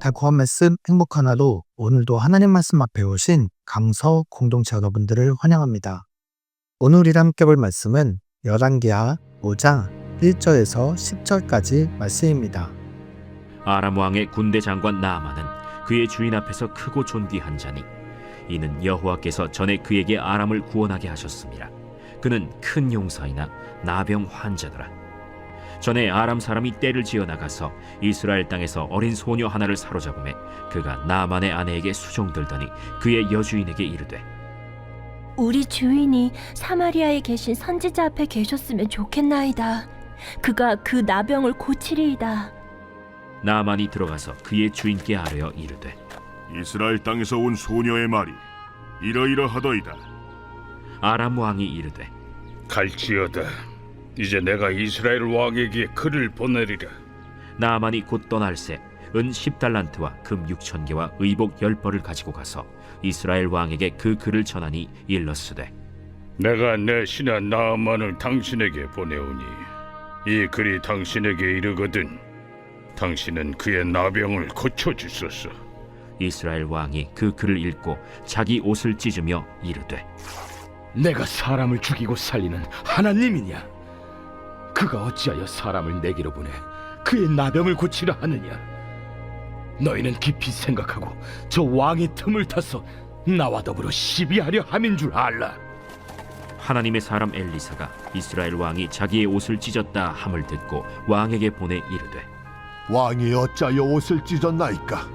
달콤한 말씀 행복한 하루, 오늘도 하나님 말씀 앞에 오신 강서 공동체 여러분들을 환영합니다. 오늘 우리랑 함께 볼 말씀은 열왕기하 5장 1절에서 10절까지 말씀입니다. 아람 왕의 군대 장관 나아만은 그의 주인 앞에서 크고 존귀한 자니 이는 여호와께서 전에 그에게 아람을 구원하게 하셨습니다. 그는 큰 용사이나 나병 환자더라. 전에 아람 사람이 떼를 지어 나가서 이스라엘 땅에서 어린 소녀 하나를 사로잡음에 그가 나아만의 아내에게 수종들더니 그의 여주인에게 이르되 우리 주인이 사마리아에 계신 선지자 앞에 계셨으면 좋겠나이다. 그가 그 나병을 고치리이다. 나아만이 들어가서 그의 주인께 아뢰어 이르되 이스라엘 땅에서 온 소녀의 말이 이러이러하더이다. 아람 왕이 이르되 갈지어다. 이제 내가 이스라엘 왕에게 글을 보내리라. 나아만이 곧 떠날새 은 10달란트와 금 6,000개와 의복 10벌을 가지고 가서 이스라엘 왕에게 그 글을 전하니 일렀으되 내가 내 신하 나아만을 당신에게 보내오니 이 글이 당신에게 이르거든 당신은 그의 나병을 고쳐주소서. 이스라엘 왕이 그 글을 읽고 자기 옷을 찢으며 이르되 내가 사람을 죽이고 살리는 하나님이냐? 그가 어찌하여 사람을 내게로 보내 그의 나병을 고치라 하느냐? 너희는 깊이 생각하고 저 왕의 틈을 타서 나와 더불어 시비하려 함인 줄 알라. 하나님의 사람 엘리사가 이스라엘 왕이 자기의 옷을 찢었다 함을 듣고 왕에게 보내 이르되 왕이 어찌하여 옷을 찢었나이까?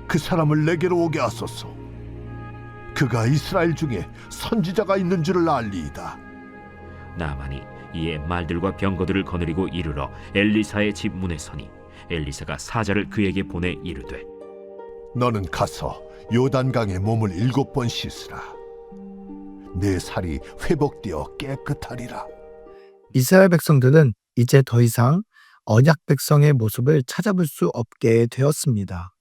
그 사람을 내게로 오게 하소서. 그가 이스라엘 중에 선지자가 있는 줄을 알리이다. 나아만이 이에 말들과 병거들을 거느리고 이르러 엘리사의 집 문에 서니 엘리사가 사자를 그에게 보내 이르되 너는 가서 요단강에 몸을 7번 씻으라. 내 살이 회복되어 깨끗하리라. 이스라엘 백성들은 이제 더 이상 언약 백성의 모습을 찾아볼 수 없게 되었습니다.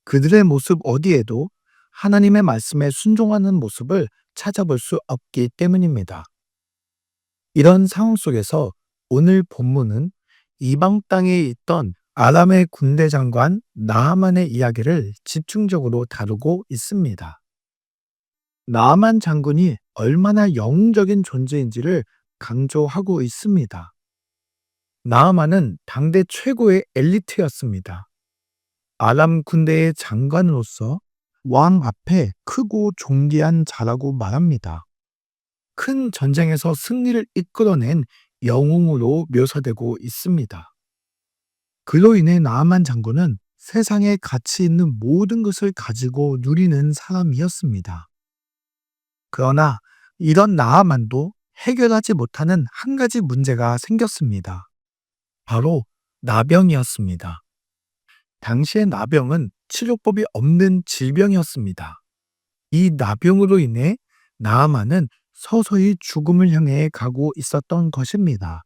그들의 모습 어디에도 하나님의 말씀에 순종하는 모습을 찾아볼 수 없기 때문입니다. 이런 상황 속에서 오늘 본문은 이방 땅에 있던 아람의 군대 장관 나아만의 이야기를 집중적으로 다루고 있습니다. 나아만 장군이 얼마나 영웅적인 존재인지를 강조하고 있습니다. 나아만은 당대 최고의 엘리트였습니다. 아람 군대의 장관으로서 왕 앞에 크고 존귀한 자라고 말합니다. 큰 전쟁에서 승리를 이끌어낸 영웅으로 묘사되고 있습니다. 그로 인해 나아만 장군은 세상에 가치 있는 모든 것을 가지고 누리는 사람이었습니다. 그러나 이런 나아만도 해결하지 못하는 한 가지 문제가 생겼습니다. 바로 나병이었습니다. 당시의 나병은 치료법이 없는 질병이었습니다. 이 나병으로 인해 나아만은 서서히 죽음을 향해 가고 있었던 것입니다.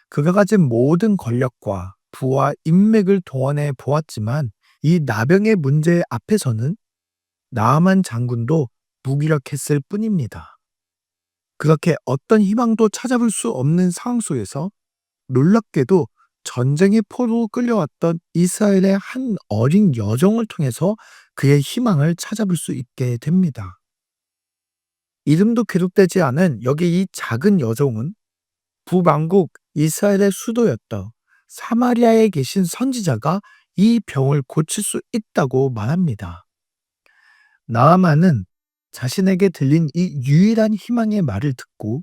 그가 가진 모든 권력과 부와 인맥을 동원해 보았지만 이 나병의 문제 앞에서는 나아만 장군도 무기력했을 뿐입니다. 그렇게 어떤 희망도 찾아볼 수 없는 상황 속에서 놀랍게도 전쟁의 포로로 끌려왔던 이스라엘의 한 어린 여종을 통해서 그의 희망을 찾아볼 수 있게 됩니다. 이름도 기록되지 않은 여기 이 작은 여종은 북왕국 이스라엘의 수도였던 사마리아에 계신 선지자가 이 병을 고칠 수 있다고 말합니다. 나아만은 자신에게 들린 이 유일한 희망의 말을 듣고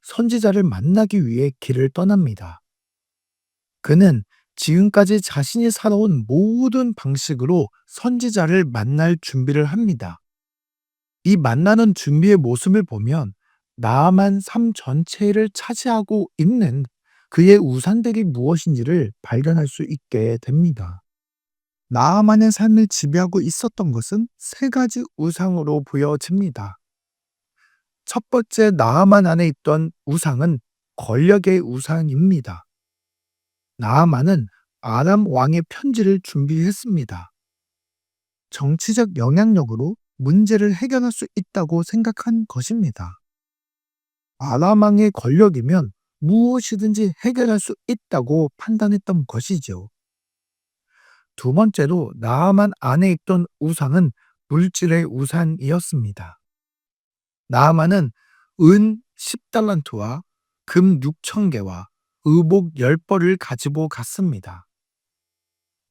선지자를 만나기 위해 길을 떠납니다. 그는 지금까지 자신이 살아온 모든 방식으로 선지자를 만날 준비를 합니다. 이 만나는 준비의 모습을 보면 나아만 삶 전체를 차지하고 있는 그의 우상들이 무엇인지를 발견할 수 있게 됩니다. 나아만의 삶을 지배하고 있었던 것은 세 가지 우상으로 보여집니다. 첫 번째 나아만 안에 있던 우상은 권력의 우상입니다. 나아만은 아람 왕의 편지를 준비했습니다. 정치적 영향력으로 문제를 해결할 수 있다고 생각한 것입니다. 아람 왕의 권력이면 무엇이든지 해결할 수 있다고 판단했던 것이죠. 두 번째로 나아만 안에 있던 우상은 물질의 우상이었습니다. 나아만은 은 10달란트와 금 6,000개와 의복 10벌을 가지고 갔습니다.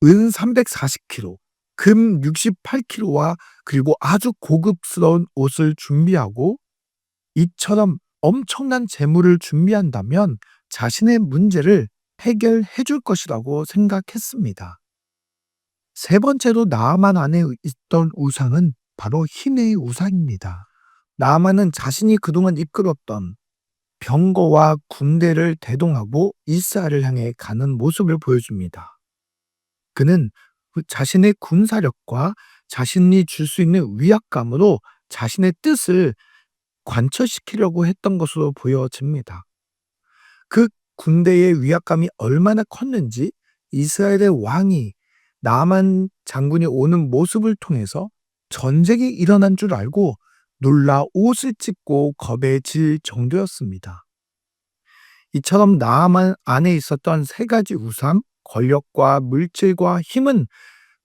은 340kg, 금 68kg와 그리고 아주 고급스러운 옷을 준비하고 이처럼 엄청난 재물을 준비한다면 자신의 문제를 해결해 줄 것이라고 생각했습니다. 세 번째로 나아만 안에 있던 우상은 바로 힘의 우상입니다. 나아만은 자신이 그동안 이끌었던 병거와 군대를 대동하고 이스라엘을 향해 가는 모습을 보여줍니다. 그는 자신의 군사력과 자신이 줄 수 있는 위압감으로 자신의 뜻을 관철시키려고 했던 것으로 보여집니다. 그 군대의 위압감이 얼마나 컸는지 이스라엘의 왕이 나아만 장군이 오는 모습을 통해서 전쟁이 일어난 줄 알고 놀라 옷을 찢고 겁에 질 정도였습니다. 이처럼 나아만 안에 있었던 세 가지 우상, 권력과 물질과 힘은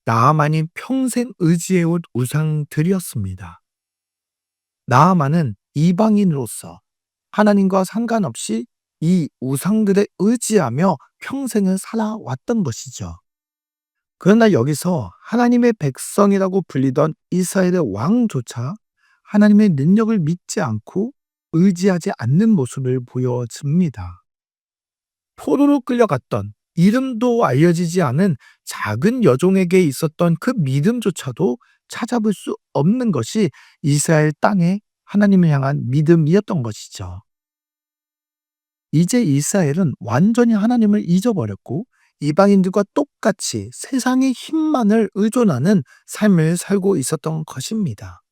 나아만이 평생 의지해온 우상들이었습니다. 나아만은 이방인으로서 하나님과 상관없이 이 우상들에 의지하며 평생을 살아왔던 것이죠. 그러나 여기서 하나님의 백성이라고 불리던 이스라엘의 왕조차 하나님의 능력을 믿지 않고 의지하지 않는 모습을 보여줍니다. 포로로 끌려갔던 이름도 알려지지 않은 작은 여종에게 있었던 그 믿음조차도 찾아볼 수 없는 것이 이스라엘 땅에 하나님을 향한 믿음이었던 것이죠. 이제 이스라엘은 완전히 하나님을 잊어버렸고 이방인들과 똑같이 세상의 힘만을 의존하는 삶을 살고 있었던 것입니다.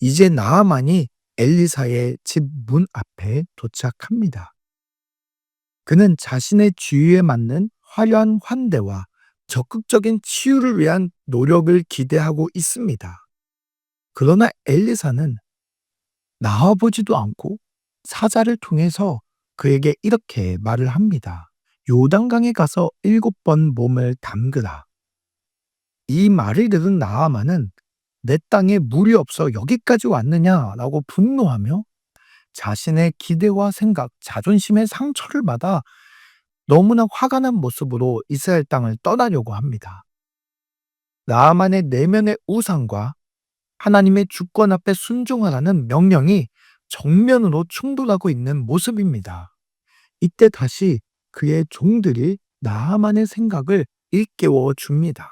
이제 나아만이 엘리사의 집 문 앞에 도착합니다. 그는 자신의 주위에 맞는 화려한 환대와 적극적인 치유를 위한 노력을 기대하고 있습니다. 그러나 엘리사는 나와보지도 않고 사자를 통해서 그에게 이렇게 말을 합니다. 요단강에 가서 7번 몸을 담그라. 이 말을 들은 나아만은 내 땅에 물이 없어 여기까지 왔느냐라고 분노하며 자신의 기대와 생각, 자존심의 상처를 받아 너무나 화가 난 모습으로 이스라엘 땅을 떠나려고 합니다. 나아만의 내면의 우상과 하나님의 주권 앞에 순종하라는 명령이 정면으로 충돌하고 있는 모습입니다. 이때 다시 그의 종들이 나아만의 생각을 일깨워 줍니다.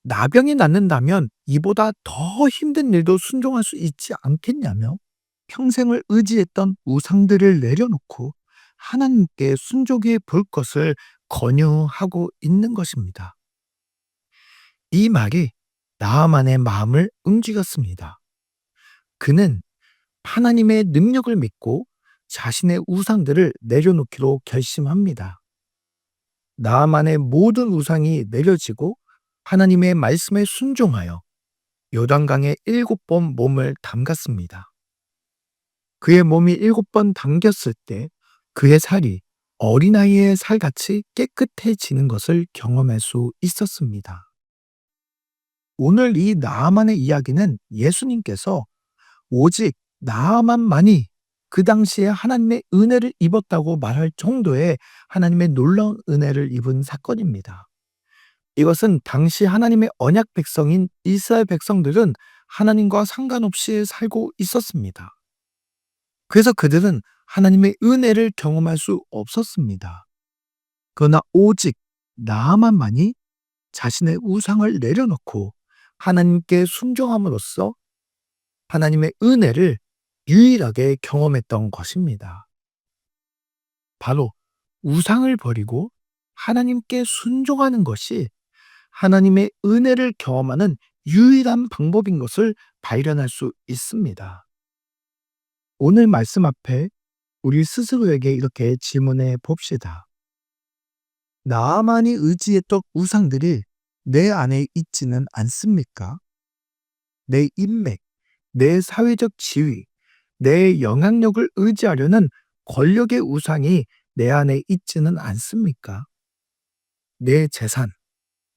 나병이 낫는다면 이보다 더 힘든 일도 순종할 수 있지 않겠냐며 평생을 의지했던 우상들을 내려놓고 하나님께 순종해 볼 것을 권유하고 있는 것입니다. 이 말이 나아만의 마음을 움직였습니다. 그는 하나님의 능력을 믿고 자신의 우상들을 내려놓기로 결심합니다. 나아만의 모든 우상이 내려지고 하나님의 말씀에 순종하여 요단강에 7번 몸을 담갔습니다. 그의 몸이 7번 담겼을 때 그의 살이 어린아이의 살같이 깨끗해지는 것을 경험할 수 있었습니다. 오늘 이 나아만의 이야기는 예수님께서 오직 나아만만이 그 당시에 하나님의 은혜를 입었다고 말할 정도의 하나님의 놀라운 은혜를 입은 사건입니다. 이것은 당시 하나님의 언약 백성인 이스라엘 백성들은 하나님과 상관없이 살고 있었습니다. 그래서 그들은 하나님의 은혜를 경험할 수 없었습니다. 그러나 오직 나아만만이 자신의 우상을 내려놓고 하나님께 순종함으로써 하나님의 은혜를 유일하게 경험했던 것입니다. 바로 우상을 버리고 하나님께 순종하는 것이 하나님의 은혜를 경험하는 유일한 방법인 것을 발견할 수 있습니다. 오늘 말씀 앞에 우리 스스로에게 이렇게 질문해 봅시다. 나만이 의지했던 우상들이 내 안에 있지는 않습니까? 내 인맥, 내 사회적 지위, 내 영향력을 의지하려는 권력의 우상이 내 안에 있지는 않습니까? 내 재산,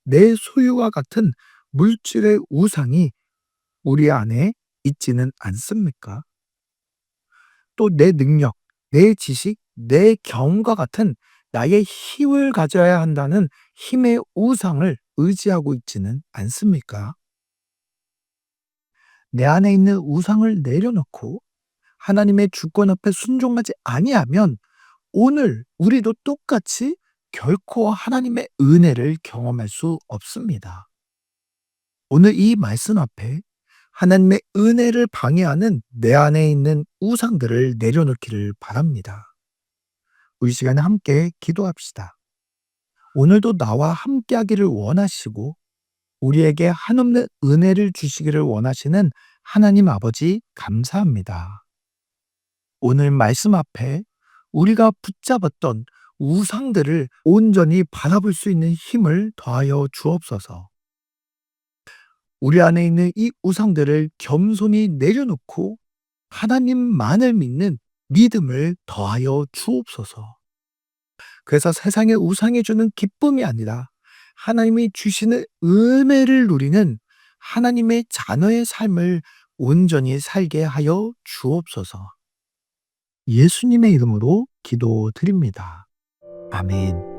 내 소유와 같은 물질의 우상이 우리 안에 있지는 않습니까? 또 내 능력, 내 지식, 내 경험과 같은 나의 힘을 가져야 한다는 힘의 우상을 의지하고 있지는 않습니까? 내 안에 있는 우상을 내려놓고 하나님의 주권 앞에 순종하지 아니하면 오늘 우리도 똑같이 결코 하나님의 은혜를 경험할 수 없습니다. 오늘 이 말씀 앞에 하나님의 은혜를 방해하는 내 안에 있는 우상들을 내려놓기를 바랍니다. 우리 시간에 함께 기도합시다. 오늘도 나와 함께 하기를 원하시고 우리에게 한없는 은혜를 주시기를 원하시는 하나님 아버지 감사합니다. 오늘 말씀 앞에 우리가 붙잡았던 우상들을 온전히 바라볼 수 있는 힘을 더하여 주옵소서. 우리 안에 있는 이 우상들을 겸손히 내려놓고 하나님만을 믿는 믿음을 더하여 주옵소서. 그래서 세상의 우상이 주는 기쁨이 아니라 하나님이 주시는 은혜를 누리는 하나님의 자녀의 삶을 온전히 살게 하여 주옵소서. 예수님의 이름으로 기도드립니다. 아멘.